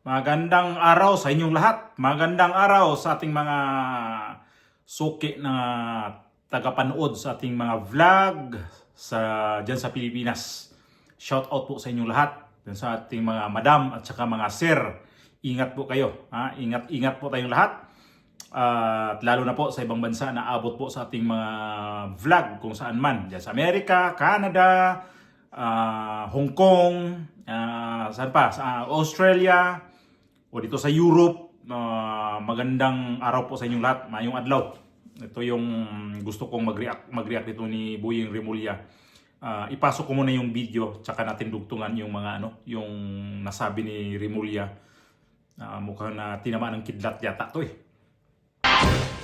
Magandang araw sa inyong lahat. Magandang araw sa ating mga suki na tagapanood sa ating mga vlog dyan sa Pilipinas. Shout out po sa inyong lahat. Dyan sa ating mga madam at saka mga sir. Ingat po kayo. Ingat po tayong lahat. At lalo na po sa ibang bansa na abot po sa ating mga vlog kung saan man. Dyan sa Amerika, Canada, Hong Kong, saan pa? Sa Australia, o dito sa Europe. Magandang araw po sa inyong lahat, mayong adlaw. Ito yung gusto kong mag-react dito ni Boyeng Remulla. Ipasok ko muna yung video, tsaka natin dugtungan yung mga yung nasabi ni Remulla. Mukhang na tinamaan ng kidlat yata to eh.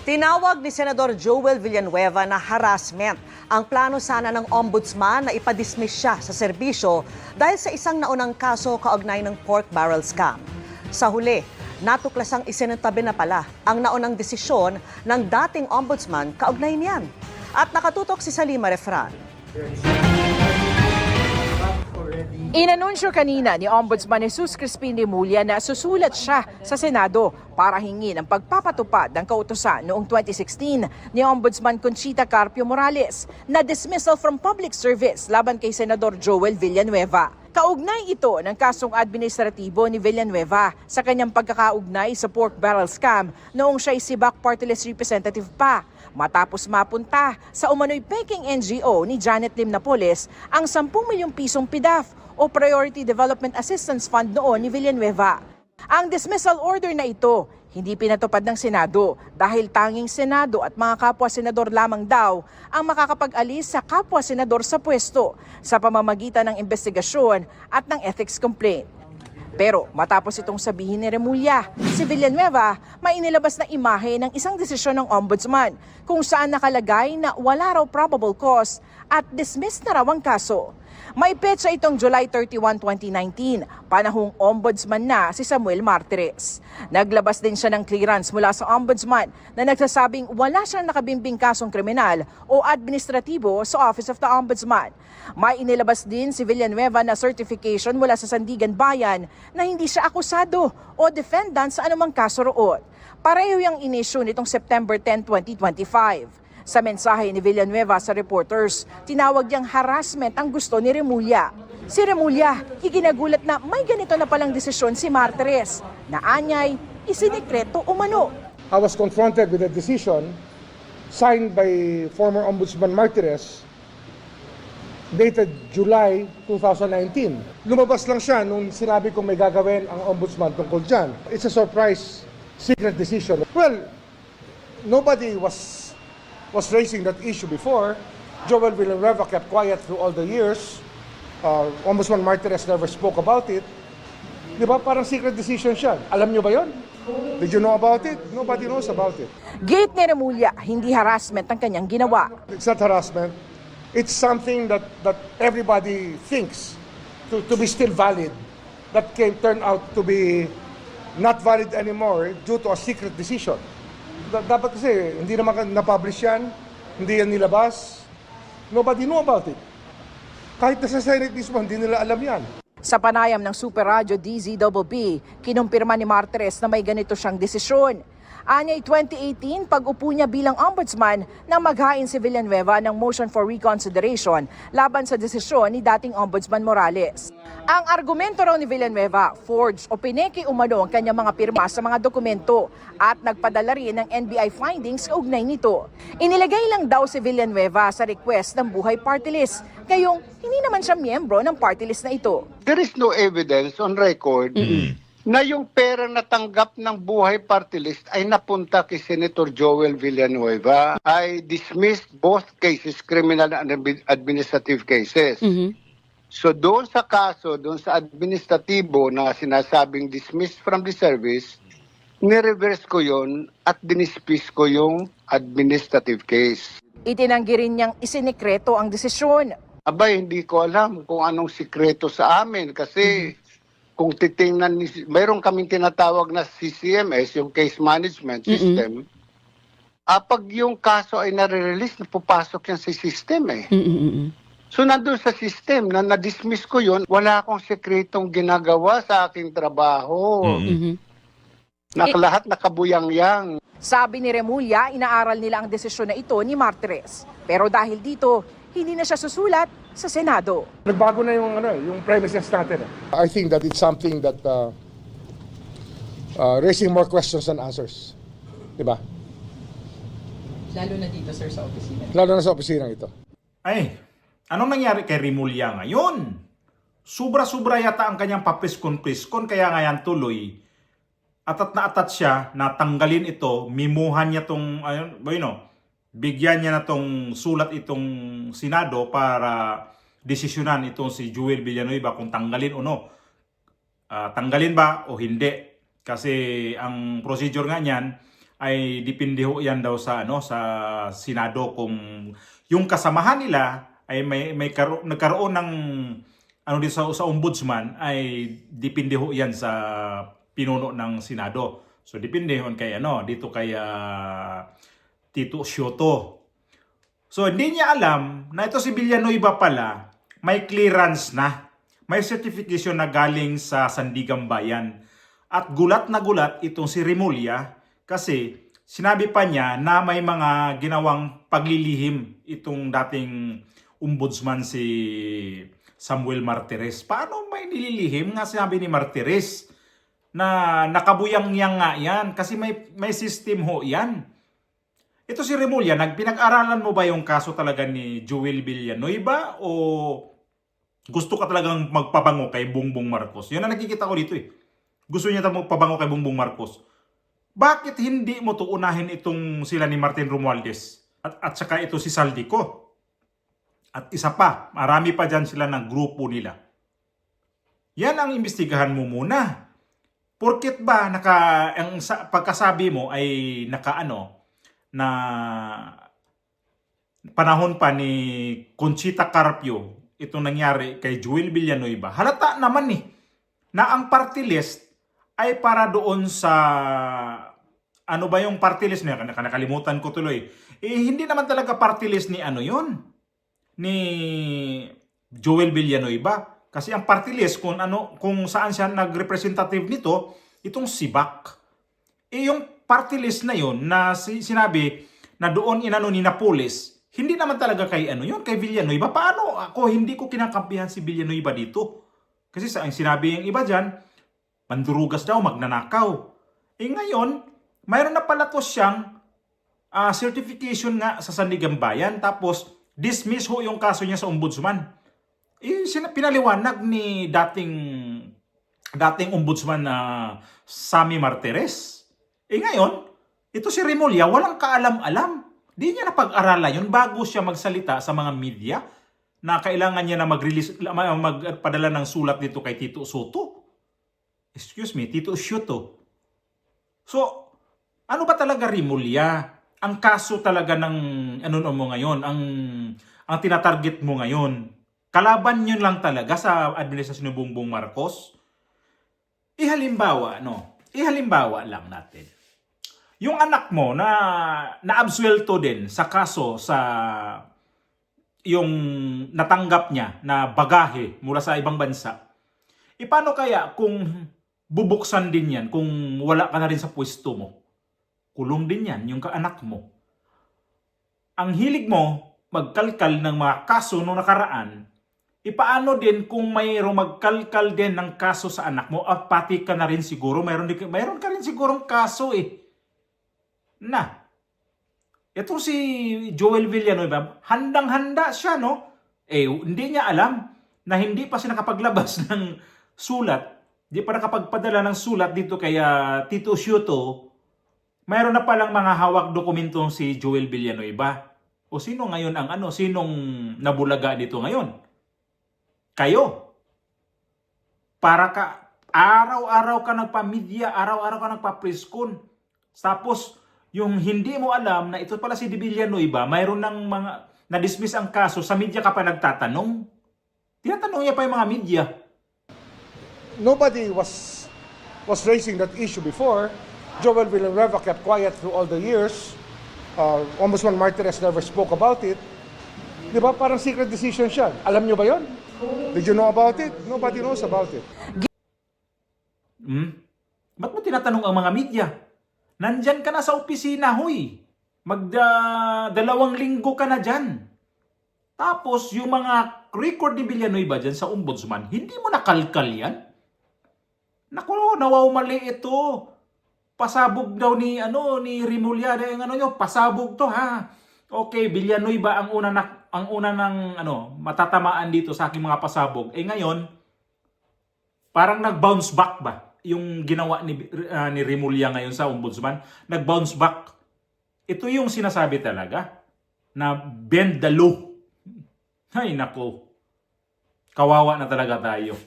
Tinawag ni Senador Joel Villanueva na harassment ang plano sana ng ombudsman na ipadismiss siya sa serbisyo dahil sa isang naunang kaso kaugnay ng pork barrel scam. Sa huli, natuklasang isinantabi na pala ang naunang desisyon ng dating ombudsman kaugnay niyan. At nakatutok si Salima Refran. Inanunsyo kanina ni Ombudsman Jesus Crispin Remulla na susulat siya sa Senado para hingin ang pagpapatupad ng kautusan noong 2016 ni Ombudsman Conchita Carpio Morales na dismissal from public service laban kay Senador Joel Villanueva. Kaugnay ito ng kasong administratibo ni Villanueva sa kanyang pagkakaugnay sa pork barrel scam noong siya'y Sibak Party List Representative pa. Matapos mapunta sa umano'y peking NGO ni Janet Lim Napoles ang 10 milyong pisong PDAF o Priority Development Assistance Fund noon ni Villanueva. Ang dismissal order na ito hindi pinatupad ng Senado dahil tanging Senado at mga kapwa-senador lamang daw ang makakapag-alis sa kapwa-senador sa pwesto sa pamamagitan ng investigasyon at ng ethics complaint. Pero matapos itong sabihin ni Remulla, si Villanueva may inilabas na imahe ng isang desisyon ng ombudsman kung saan nakalagay na wala raw probable cause at dismiss na raw ang kaso. May petsa itong July 31, 2019, panahong ombudsman na si Samuel Martires. Naglabas din siya ng clearance mula sa ombudsman na nagsasabing wala siyang nakabimbing kasong kriminal o administratibo sa Office of the Ombudsman. May inilabas din si Villanueva na certification mula sa Sandigan Bayan na hindi siya akusado o defendant sa anumang kaso roon. Pareho yung inisyu nitong September 10, 2025. Sa mensahe ni Villanueva sa reporters, tinawag niyang harassment ang gusto ni Remulla. Si Remulla, ikinagulat na may ganito na palang desisyon si Martires na anyay isinikreto umano. I was confronted with a decision signed by former Ombudsman Martires dated July 2019. Lumabas lang siya nung sinabi kong may gagawin ang Ombudsman tungkol dyan. It's a surprise secret decision. Well, nobody was raising that issue before. Joel Villanueva kept quiet through all the years. Ombudsman Martires never spoke about it. Di ba? Parang secret decision siya. Alam niyo ba yon? Did you know about it? Nobody knows about it. Gate ni Remulla, hindi harassment ang kanyang ginawa. It's not harassment. It's something that everybody thinks to be still valid. That can turn out to be not valid anymore due to a secret decision. Dapat kasi, hindi naman na-publish yan, hindi yan nilabas. Nobody know about it. Kahit na sa Senate mismo, hindi nila alam yan. Sa panayam ng Super Radio DZBB, kinumpirma ni Martires na may ganito siyang desisyon. Anyay 2018, pag-upo niya bilang ombudsman nang maghain si Villanueva ng motion for reconsideration laban sa desisyon ni dating ombudsman Morales. Ang argumento raw ni Villanueva, forged o pineke umano ang kanyang mga pirma sa mga dokumento at nagpadala rin ng NBI findings kaugnay nito. Inilagay lang daw si Villanueva sa request ng Buhay Party List, kayong hindi naman siya miyembro ng party list na ito. There is no evidence on record na yung pera na tanggap ng Buhay Party List ay napunta kay Senator Joel Villanueva. I dismissed both cases, criminal and administrative cases. So doon sa kaso, doon sa administratibo na sinasabing dismissed from the service, ni-reverse ko yon at dinispis ko yung administrative case. Itinanggi rin niyang isinikreto ang desisyon. Abay, hindi ko alam kung anong sikreto sa amin kasi kung titingnan, mayroon kaming tinatawag na CCMS, yung Case Management System. Pag yung kaso ay nare-release, napupasok yan sa system eh. So nandun sa system na na-dismiss ko yun, wala akong sekretong ginagawa sa aking trabaho. Lahat nakabuyang-yang. Sabi ni Remulla, inaaral nila ang desisyon na ito ni Martires. Pero dahil dito, hindi na siya susulat sa Senado. Nagbago na yung premises natin. I think that it's something that raising more questions than answers. Diba? Lalo na dito, sir, sa opisina. Lalo na sa opisina ito. Ay, anong nangyari kay Remulla ngayon? Sobra-sobra yata ang kanyang papriskon-priskon, kaya nga yan tuloy. Atat na atat siya na tanggalin ito, mimuhan niya tong, bigyan niya na tong sulat itong Senado para desisyonan itong si Joel Villanueva kung tanggalin o no. Tanggalin ba o hindi? Kasi ang procedure nga niyan ay depende ho yan daw sa sa Senado kung yung kasamahan nila ay nagkaroon ng din sa ombudsman ay depende ho yan sa pinuno ng Senado. So depende ho kay dito kay Tito Soto. So hindi niya alam na ito si Villanueva pala may clearance na. May certification na galing sa Sandigan Bayan. At gulat na gulat itong si Remulla kasi sinabi pa niya na may mga ginawang paglilihim itong dating ombudsman si Samuel Martires. Paano may nililihim? Nga sinabi ni Martires na nakabuyang-yang nga yan kasi may system ho yan. Ito si Remulla, pinag-aralan mo ba yung kaso talaga ni Joel Villanueva o gusto ka talagang magpabango kay Bongbong Marcos? Yun ang nakikita ko dito eh. Gusto niya magpabango kay Bongbong Marcos. Bakit hindi mo to unahin itong sila ni Martin Romualdez at saka ito si Saldico? At isa pa, marami pa dyan sila ng grupo nila. Yan ang imbestigahan mo muna. Porket ba ang pagkasabi mo ay na panahon pa ni Conchita Carpio itong nangyari kay Joel Villanueva. Halata naman na ang party list ay para doon sa ano ba yung party list niya? Nakalimutan ko tuloy. Hindi naman talaga party list ni yun. Ni Joel Villanueva. Kasi ang party list kung saan siya nagrepresentative nito, itong SIBAC. Yung party list na yun na sinabi na doon ni Napoles, hindi naman talaga kay yun, kay Villanueva. Paano ako hindi ko kinakampihan si Villanueva dito? Kasi ang sinabi yung iba dyan, mandurugas daw, magnanakaw. Ngayon, mayroon na pala to siyang certification nga sa Sandigan Bayan, tapos dismiss ho yung kaso niya sa ombudsman. Pinaliwanag ni dating ombudsman na Sammy Martires. Ngayon, ito si Remulla, walang kaalam-alam. Di niya napag-aralan yun bago siya magsalita sa mga media na kailangan niya na magpadala ng sulat dito kay Tito Soto. Excuse me, Tito Soto. So, ano ba talaga Remulla? Ang kaso talaga ng mo ngayon, ang tinatarget mo ngayon, kalaban yun lang talaga sa administrasyon ni Bongbong Marcos? Ihalimbawa lang natin. Yung anak mo na naabsuelto din sa kaso sa yung natanggap niya na bagahe mula sa ibang bansa. Paano kaya kung bubuksan din yan kung wala ka na rin sa pwesto mo? Kulong din yan yung kaanak mo. Ang hilig mo magkalkal ng mga kaso noong nakaraan, paano din kung mayroong magkalkal din ng kaso sa anak mo at pati ka na rin siguro, mayroon ka rin sigurong kaso Ito si Joel Villanueva, handang-handa siya, hindi niya alam na hindi pa siya nakapaglabas ng sulat, hindi pa nakapagpadala ng sulat dito kay Tito Soto. Mayroon na palang mga hawak dokumento si Joel Villanueva. O sino ngayon sinong nabulaga dito ngayon? Kayo. Para ka, araw-araw ka nagpa-media, araw-araw ka nagpa-preskon. Tapos, yung hindi mo alam na ito pala si Villanueva, mayroon ng mga na-dismiss ang kaso, sa media ka pa nagtatanong. Tinatanong niya pa yung mga media. Nobody was raising that issue before. Joel Villanueva kept quiet through all the years. Ombudsman Martires never spoke about it. Di ba? Parang secret decision siya. Alam nyo ba yon? Did you know about it? Nobody knows about it. Ba't mo tinatanong ang mga media? Nandyan ka na sa opisina, huy. Dalawang linggo ka na dyan. Tapos, yung mga record ni Villanueva dyan sa ombudsman, hindi mo nakalkal yan? Naku, mali ito. Pasabog daw ni Remulla, yung pasabog to ha. Okay, Villanueva ang una ng matatamaan dito sa aking mga pasabog. Ngayon, parang nag-bounce back ba yung ginawa ni Remulla ngayon sa ombudsman? Nag-bounce back. Ito yung sinasabi talaga na bend the law. Ay nako. Kawawa na talaga tayo.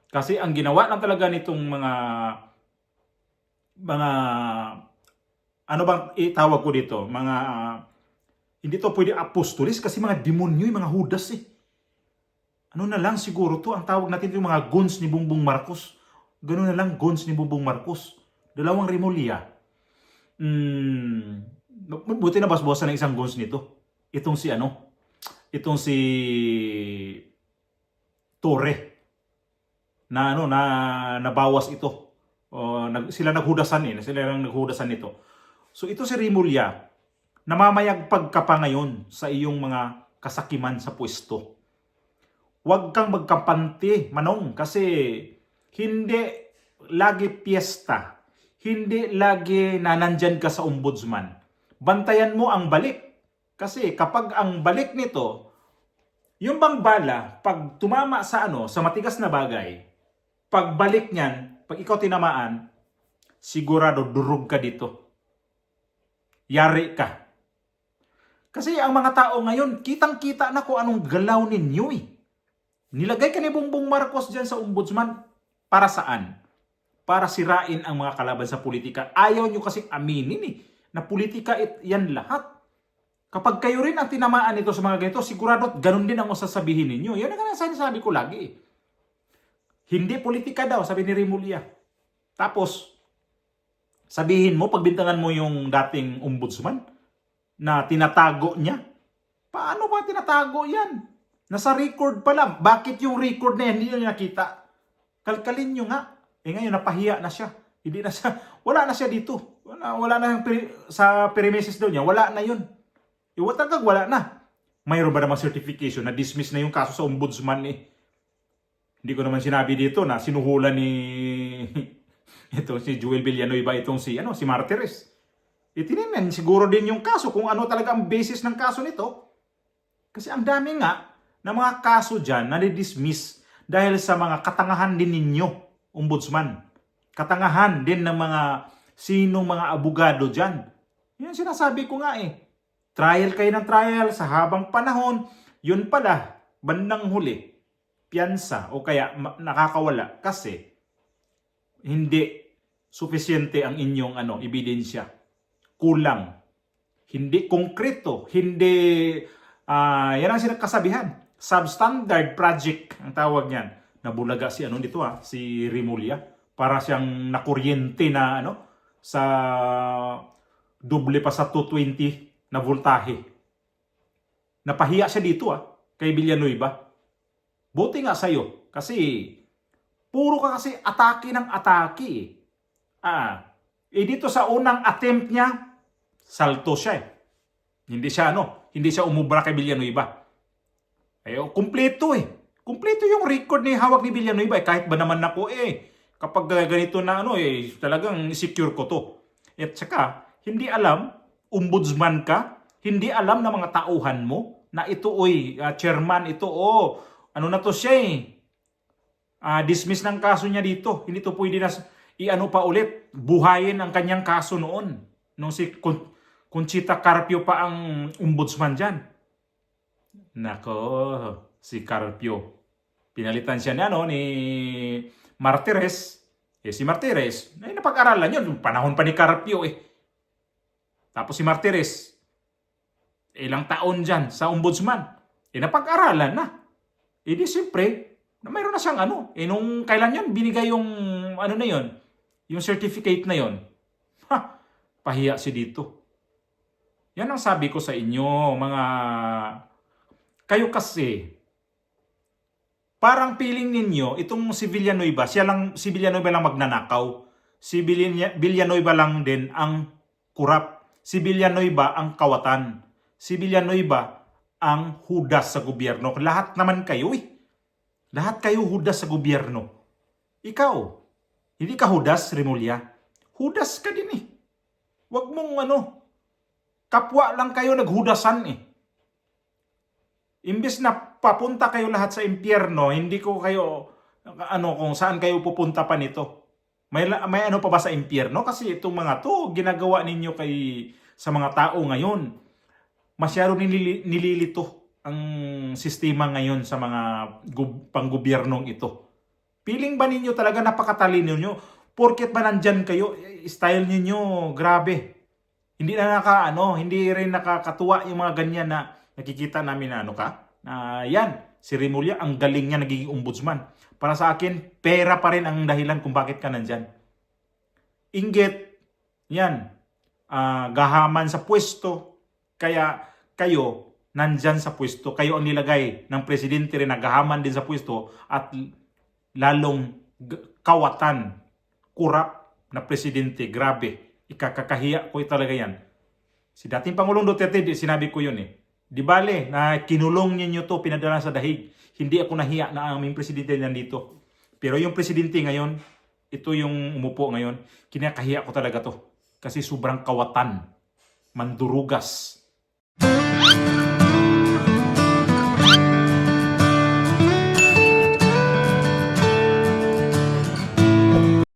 Kasi ang ginawa na talaga nitong mga ano bang itawag ko dito? Hindi to pwede apostolis kasi mga demonyo, yung mga Judas eh. Ano na lang siguro to, ang tawag natin yung mga goons ni Bongbong Marcos. Ganun na lang, goons ni Bongbong Marcos. Dalawang Remulla. Buti na basbosan ng isang goons nito. Itong si Torre. Na nabawas ito. Sila naghudasan nito. So ito si Remulla, namamayagpag ka pa ngayon sa iyong mga kasakiman sa pwesto. Huwag kang magkampante, Manong, kasi hindi lagi piyesta. Hindi lagi na nandyan ka sa ombudsman. Bantayan mo ang balik. Kasi kapag ang balik nito, yung bang bala, pag tumama sa matigas na bagay, pag balik niyan, pag ikaw tinamaan, sigurado durog ka dito. Yari ka. Kasi ang mga tao ngayon, kitang-kita na kung anong galaw ninyo eh. Nilagay ka ni Bongbong Marcos dyan sa ombudsman. Para saan? Para sirain ang mga kalaban sa politika. Ayaw nyo kasing aminin eh, na politika yan lahat. Kapag kayo rin ang tinamaan nito sa mga ganito, sigurado ganun din ang sasabihin ninyo. Yan ang sinasabi ko lagi. Hindi politika daw, sabi ni Remulla. Tapos, sabihin mo, pagbintangan mo yung dating ombudsman na tinatago niya. Paano ba tinatago yan? Nasa record pa lang. Bakit yung record na yan hindi nyo nakita? Kalkalin nyo nga. Ngayon, napahiya na siya. Wala na siya dito. Wala na sa premises daw niya. Wala na yun. Iwatagag, wala na. Mayroon ba namang certification na dismiss na yung kaso sa ombudsman eh? Hindi ko naman sinabi dito na sinuhulan ni si Joel Villanueva itong si Martires. Itinignan siguro din yung kaso kung ano talaga ang basis ng kaso nito. Kasi ang dami nga na mga kaso dyan na dismiss dahil sa mga katangahan din ninyo, ombudsman. Katangahan din ng sinong mga abogado dyan. Yan sinasabi ko nga eh. Trial kayo ng trial sa habang panahon, yun pala, bandang huli, piyansa o kaya nakakawala kasi hindi sufisyente ang inyong ebidensya. Kulang. Hindi konkreto. Hindi, yan ang kasabihan. Substandard project ang tawag niyan. Nabulaga si si Remulla. Para siyang nakuryente na sa doble pa sa 220 na voltahe. Napahiya siya dito kay Villanueva. Buti nga sa'yo kasi puro ka kasi atake ng atake dito sa unang attempt niya, salto siya eh. Hindi siya umubra kay Villanueva. Kumpleto eh. Kumpleto yung record ni hawak ni Villanueva kahit ba naman ako kapag ganito na talagang secure ko to. At saka, hindi alam, ombudsman ka, hindi alam ng mga tauhan mo na ito chairman, ito na to siya dismiss ng kaso niya dito. Hindi to pwede na pa ulit, buhayin ang kanyang kaso noon. Nung si Conchita Carpio pa ang ombudsman dyan. Nako, si Carpio. Pinalitan siya ni Martires. Si Martires, napag-aralan yun. Panahon pa ni Carpio Tapos si Martires, ilang taon dyan sa ombudsman. Napag-aralan na. Di siyempre, mayroon na siyang nung kailan yun, binigay yung na yun, yung certificate na yun. Pahiya si dito. Yan ang sabi ko sa inyo, mga Kayo kasi, parang feeling ninyo, itong si Villanueva, si Villanueva lang magnanakaw. Si Villanueva lang din ang kurap. Si Villanueva ang kawatan. Si Villanueva ang hudas sa gobyerno. Lahat naman kayo eh. Lahat kayo hudas sa gobyerno. Ikaw, hindi ka hudas, Remulla. Hudas ka din eh. Huwag mong kapwa lang kayo naghudasan eh. Imbes na papunta kayo lahat sa impyerno, hindi ko kayo, kung saan kayo pupunta pa nito. May ano pa ba sa impyerno? Kasi itong mga to, ginagawa ninyo sa mga tao ngayon. Masyado nililito ang sistema ngayon sa mga panggobyernong ito. Piling ba ninyo talaga napakatalino nyo? Porket ba nandyan kayo, style ninyo, grabe. Hindi rin nakakatuwa yung mga ganyan na nakikita namin na yan, si Remulla, ang galing niya nagiging ombudsman. Para sa akin, pera pa rin ang dahilan kung bakit ka nandyan. Inggit, yan, gahaman sa pwesto, kaya kayo nandyan sa pwesto. Kayo ang nilagay ng presidente rin na gahaman din sa pwesto at lalong kawatan, kurap na presidente. Grabe, ikakakahiya ko talaga yan. Si dating Pangulong Duterte, sinabi ko yun eh. Di bale, na kinulong ninyo to, pinadala sa dahig. Hindi ako nahiya na ang aming presidente nandito. Pero yung presidente ngayon, ito yung umupo ngayon, kinakahiya ko talaga to. Kasi sobrang kawatan, mandurugas.